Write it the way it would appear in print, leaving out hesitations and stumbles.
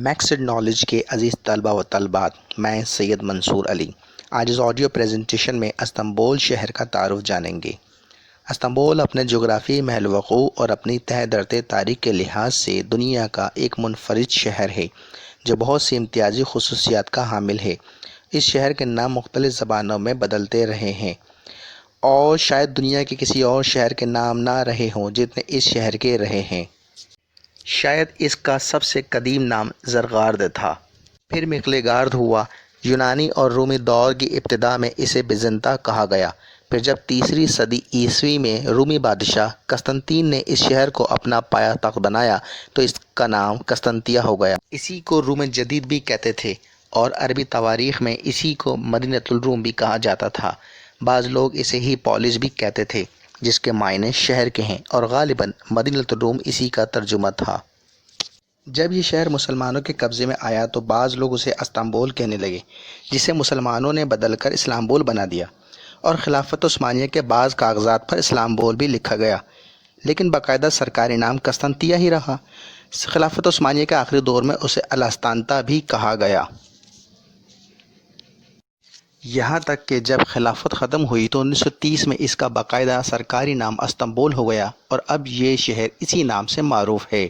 Maxed knowledge کے عزیز طلبہ و طالبات، میں سید منصور علی آج اس آڈیو پریزنٹیشن میں استنبول شہر کا تعارف جانیں گے۔ استنبول اپنے جغرافی محل وقوع اور اپنی تہ درتے تاریخ کے لحاظ سے دنیا کا ایک منفرد شہر ہے جو بہت سی امتیازی خصوصیات کا حامل ہے۔ اس شہر کے نام مختلف زبانوں میں بدلتے رہے ہیں اور شاید دنیا کے کسی اور شہر کے نام نہ رہے ہوں جتنے اس شہر کے رہے ہیں۔ شاید اس کا سب سے قدیم نام زرغارد تھا، پھر مقلگارد ہوا۔ یونانی اور رومی دور کی ابتدا میں اسے بیزنطہ کہا گیا۔ پھر جب تیسری صدی عیسوی میں رومی بادشاہ قسطنطین نے اس شہر کو اپنا پایہ تخت بنایا تو اس کا نام قسطنطیہ ہو گیا۔ اسی کو روم جدید بھی کہتے تھے اور عربی تواریخ میں اسی کو مدینۃ الروم بھی کہا جاتا تھا۔ بعض لوگ اسے ہی پولس بھی کہتے تھے جس کے معنی شہر کے ہیں، اور غالباً مدینۃ الروم اسی کا ترجمہ تھا۔ جب یہ شہر مسلمانوں کے قبضے میں آیا تو بعض لوگ اسے استنبول کہنے لگے، جسے مسلمانوں نے بدل کر اسلامبول بنا دیا، اور خلافت عثمانیہ کے بعض کاغذات پر اسلامبول بھی لکھا گیا، لیکن باقاعدہ سرکاری نام قسطنطیہ ہی رہا۔ خلافت عثمانیہ کے آخری دور میں اسے الاسطنطہ بھی کہا گیا، یہاں تک کہ جب خلافت ختم ہوئی تو 1930 میں اس کا باقاعدہ سرکاری نام استنبول ہو گیا، اور اب یہ شہر اسی نام سے معروف ہے۔